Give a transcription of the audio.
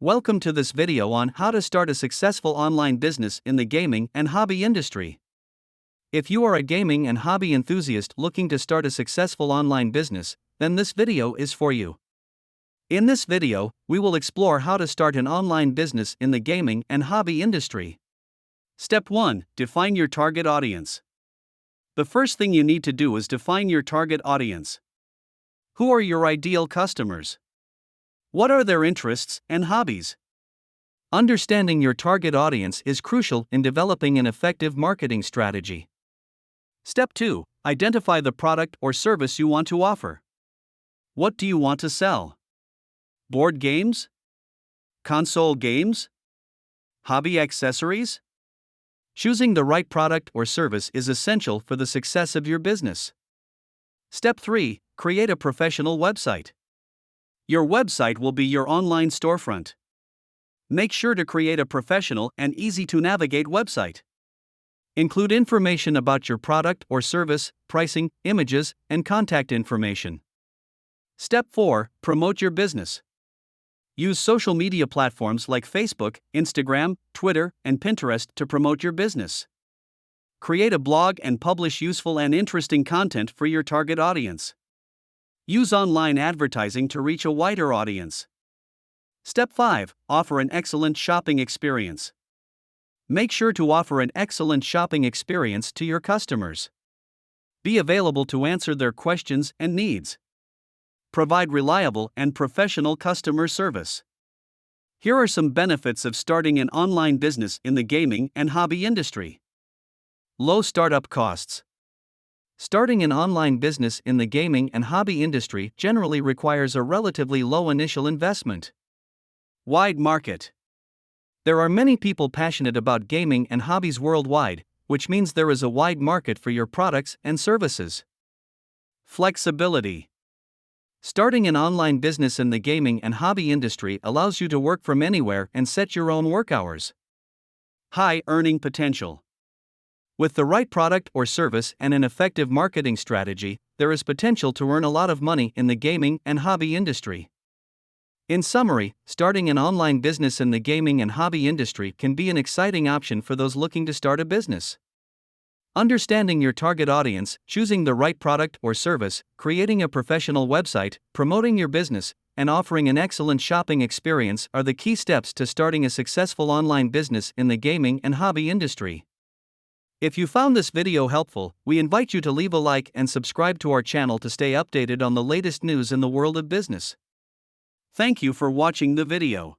Welcome to this video on how to start a successful online business in the gaming and hobby industry. If you are a gaming and hobby enthusiast looking to start a successful online business, then this video is for you. In this video, we will explore how to start an online business in the gaming and hobby industry. Step 1. Define your target audience. The first thing you need to do is define your target audience. Who are your ideal customers? What are their interests and hobbies? Understanding your target audience is crucial in developing an effective marketing strategy. Step 2. Identify the product or service you want to offer. What do you want to sell? Board games? Console games? Hobby accessories? Choosing the right product or service is essential for the success of your business. Step 3. Create a professional website. Your website will be your online storefront. Make sure to create a professional and easy-to-navigate website. Include information about your product or service, pricing, images, and contact information. Step 4. Promote your business. Use social media platforms like Facebook, Instagram, Twitter, and Pinterest to promote your business. Create a blog and publish useful and interesting content for your target audience. Use online advertising to reach a wider audience. Step 5. Offer an excellent shopping experience. Make sure to offer an excellent shopping experience to your customers. Be available to answer their questions and needs. Provide reliable and professional customer service. Here are some benefits of starting an online business in the gaming and hobby industry. Low startup costs. Starting an online business in the gaming and hobby industry generally requires a relatively low initial investment. Wide market. There are many people passionate about gaming and hobbies worldwide, which means there is a wide market for your products and services. Flexibility. Starting an online business in the gaming and hobby industry allows you to work from anywhere and set your own work hours. High earning potential. With the right product or service and an effective marketing strategy, there is potential to earn a lot of money in the gaming and hobby industry. In summary, starting an online business in the gaming and hobby industry can be an exciting option for those looking to start a business. Understanding your target audience, choosing the right product or service, creating a professional website, promoting your business, and offering an excellent shopping experience are the key steps to starting a successful online business in the gaming and hobby industry. If you found this video helpful, we invite you to leave a like and subscribe to our channel to stay updated on the latest news in the world of business. Thank you for watching the video.